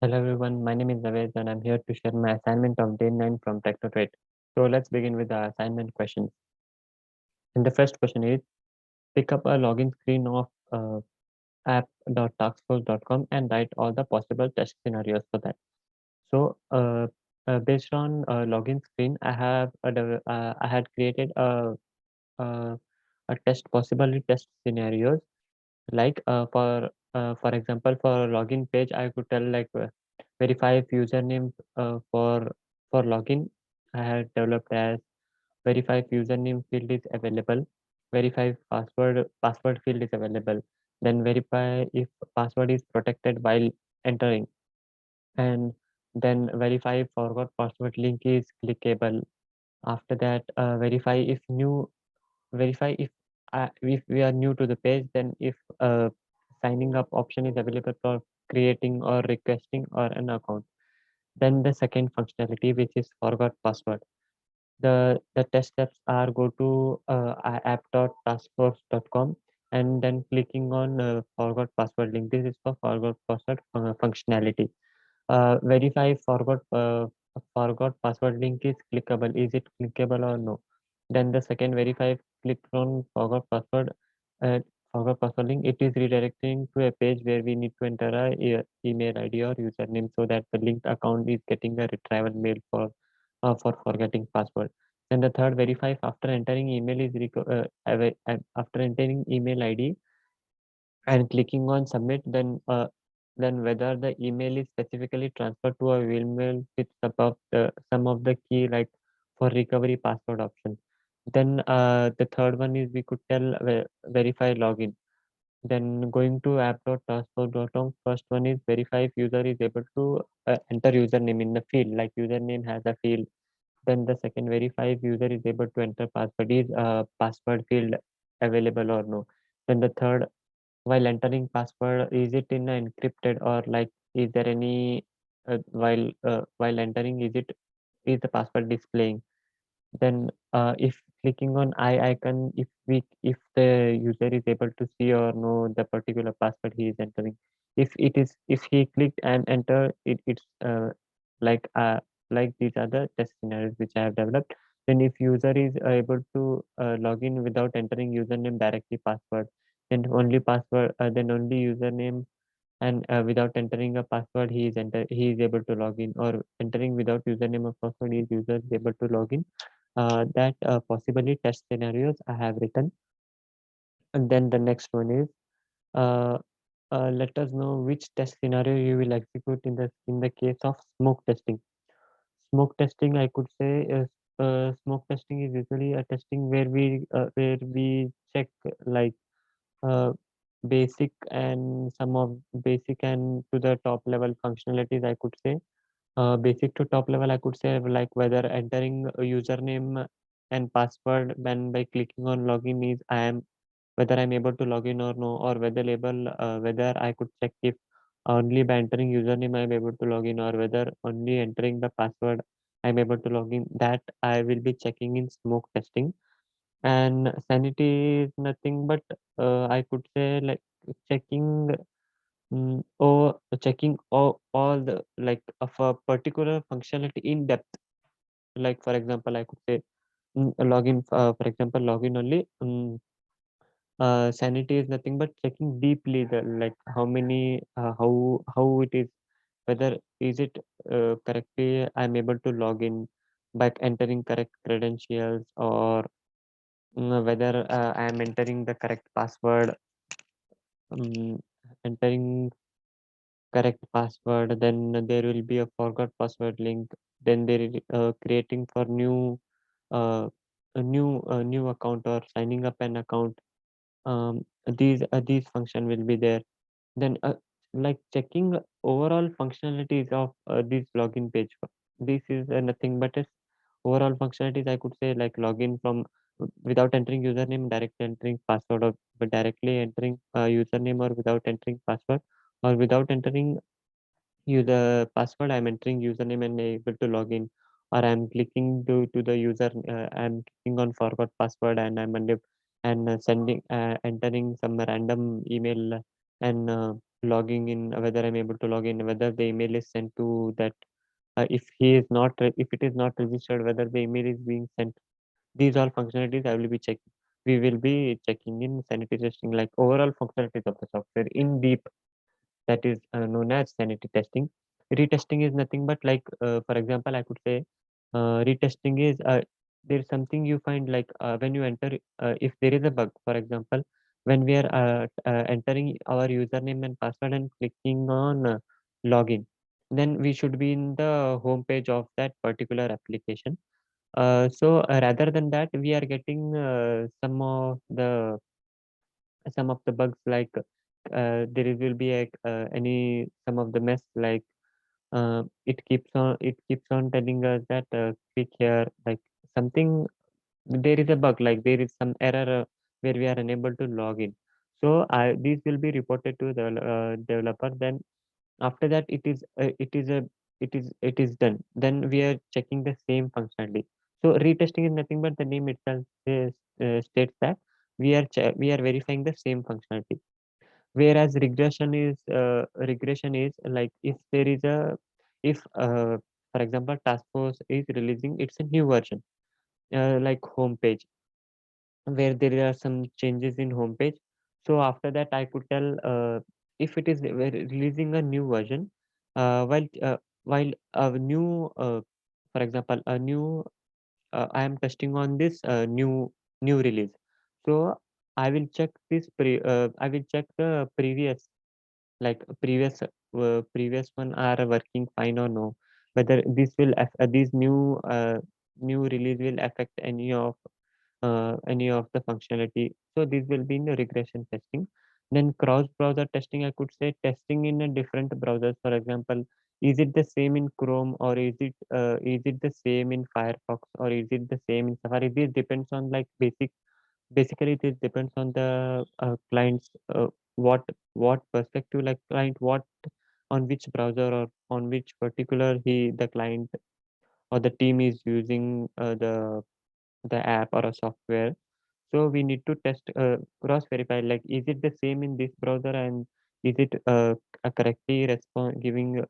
Hello everyone, my name is Awaiskhan and I'm here to share my assignment of day 9 from Teknotrait. So let's begin with the assignment questions. And the first question is, pick up a login screen of app.taskforce.com and write all the possible test scenarios for that. So based on login screen, I had created uh, a test possibility test scenarios like for example for login page I could tell like verify if username for login I had developed as verify if username field is available, verify if password field is available, then verify if password is protected while entering, and then verify if forgot password link is clickable. After that verify if we are new to the page, then if signing up option is available for creating or requesting or an account. Then the second functionality, which is forgot password. The test steps are go to app.taskforce.com and then clicking on forgot password link. This is for forgot password functionality. Verify forgot password link is clickable. Is it clickable or no? Then the second, verify if click on uh, forgot password link. It is redirecting to a page where we need to enter a email ID or username so that the linked account is getting a retrieval mail for forgetting password. Then the third, verify if after entering email is after entering email ID and clicking on submit, then whether the email is specifically transferred to a email with some of the key like for recovery password option. Then the third one is we could tell verify login. Then going to app.taskforce.com, first one is verify if user is able to enter username in the field, like username has a field. Then the second, verify if user is able to enter password, is password field available or no. Then the third, while entering password, is it in a encrypted or like is there any while entering, is the password displaying? Then if clicking on I icon, if the user is able to see or know the particular password he is entering. If he clicked and enter it, it's like these are the test scenarios which I have developed. Then if user is able to log in without entering username directly password, then only username, and without entering a password he is able to log in, or entering without username or password his user is able to log in. That possibly test scenarios I have written. And then the next one is uh, let us know which test scenario you will execute in the case of smoke testing. Smoke testing, I could say, is smoke testing is usually a testing where we check like uh, basic and some of basic and to the top level functionalities, I could say. Basic to top level, I could say, like whether entering a username and password when by clicking on login is whether I'm able to log in or no, or whether I could check if only by entering username I'm able to log in, or whether only entering the password I'm able to log in. That I will be checking in smoke testing. And sanity is nothing but I could say like checking or checking all the like of a particular functionality in depth. Like for example, I could say login. For example, login only. Sanity is nothing but checking deeply the like how it is, whether is it correctly I'm able to log in by entering correct credentials, or whether I am entering the correct password, um, entering correct password, then there will be a forgot password link. Then there is creating for uh, new account or signing up an account. These function will be there. Then like checking overall functionalities of this login page. This is nothing but a overall functionalities, I could say, like login from without entering username, directly entering password, or but directly entering username, or without entering password, or without entering the password I'm entering username and able to log in, or I'm clicking to the user, I'm clicking on forgot password and I'm sending entering some random email and logging in, whether I'm able to log in, whether the email is sent to that. If he is not, if it is not registered, whether the email is being sent. These all functionalities I will be checking. We will be checking in sanity testing, like overall functionalities of the software in deep. That is known as sanity testing. Retesting is nothing but like, for example, I could say, retesting is there is something you find like when you enter, if there is a bug, for example, when we are entering our username and password and clicking on login, then we should be in the home page of that particular application. Rather than that, we are getting some of the bugs like will be a, any some of the mess like it keeps on telling us that click here, like something, there is a bug, like there is some error where we are unable to log in. So these will be reported to the developer. Then after that, it is done. Then we are checking the same functionality. So retesting is nothing but the name itself states that we are verifying the same functionality. Whereas regression is like if there is a, if for example task force is releasing it's a new version, like homepage, where there are some changes in homepage. So after that, I could tell if it is releasing a new version, while a new, for example, a new, I am testing on this new release. So I will check I will check the previous, like previous one are working fine or no, whether this new release will affect any of the functionality. So this will be in the regression testing. Then cross browser testing, I could say testing in a different browsers. For example, is it the same in Chrome, or is it the same in Firefox, or is it the same in Safari? This depends on like basically this depends on the client's what perspective, like client what, on which browser or on which particular the client or the team is using the app or a software. So we need to test, cross verify, like is it the same in this browser, and is it correctly respond giving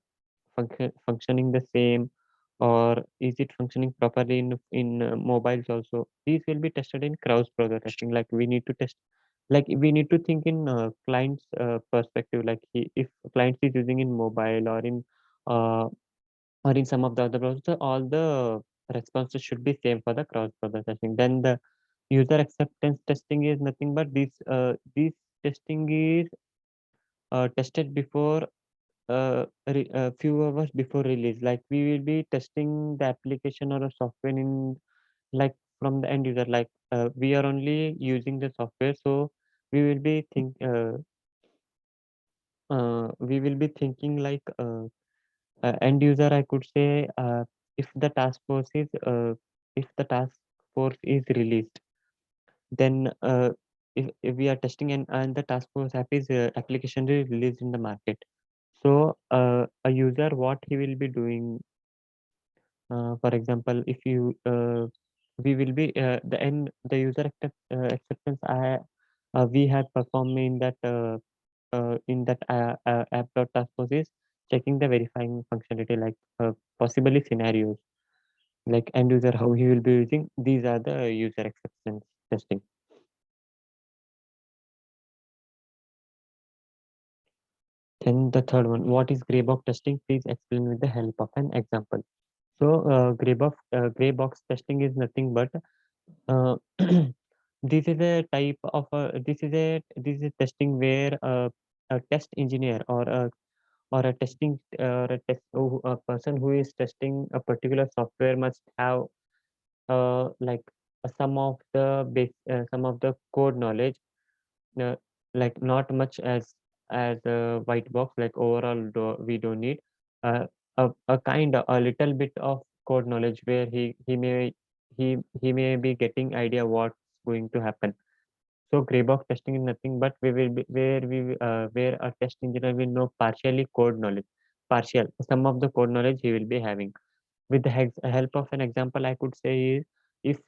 functioning the same, or is it functioning properly in mobiles also. These will be tested in cross browser testing. Like we need to test, like we need to think in client's perspective, like if client is using in mobile uh, or in some of the other browsers, so all the responses should be same for the cross browser testing. Then the user acceptance testing is nothing but this testing is tested before a few hours before release. Like we will be testing the application or a software in, like from the end user, like we are only using the software. So we will be we will be thinking like end user, I could say, if the task force is if the task force is released, then if we are testing, and the task force app is application is released in the market. So a user, what he will be doing, for example, if you we will be the user acceptance we have performed in that app.task force is checking the verifying functionality, like possibly scenarios, like end user, how he will be using. These are the user acceptance testing. Then the third one, what is Graybox testing? Please explain with the help of an example. So Graybox testing is nothing but uh, this is a type of this is testing where a test engineer or a testing or a person who is testing a particular software must have like some of the code knowledge, uh, like not much as a white box, like overall we don't need uh, a kind of a little bit of code knowledge where he may be getting idea what's going to happen. So gray box testing is nothing but we will be where a test engineer will know partially code knowledge, partial some of the code knowledge he will be having. With the help of an example, I could say is, if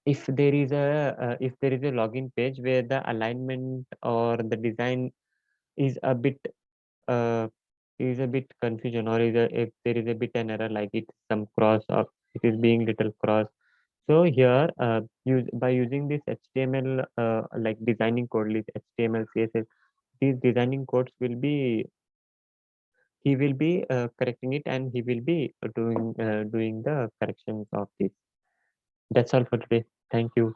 if there is a login page where the alignment or the design is a bit uh, confusion, or if there is a bit an error, like it's some cross, or it is being little cross. So here, by using this HTML, like designing code, like HTML, CSS, these designing codes will be, he will be correcting it, and he will be doing the corrections of this. That's all for today. Thank you.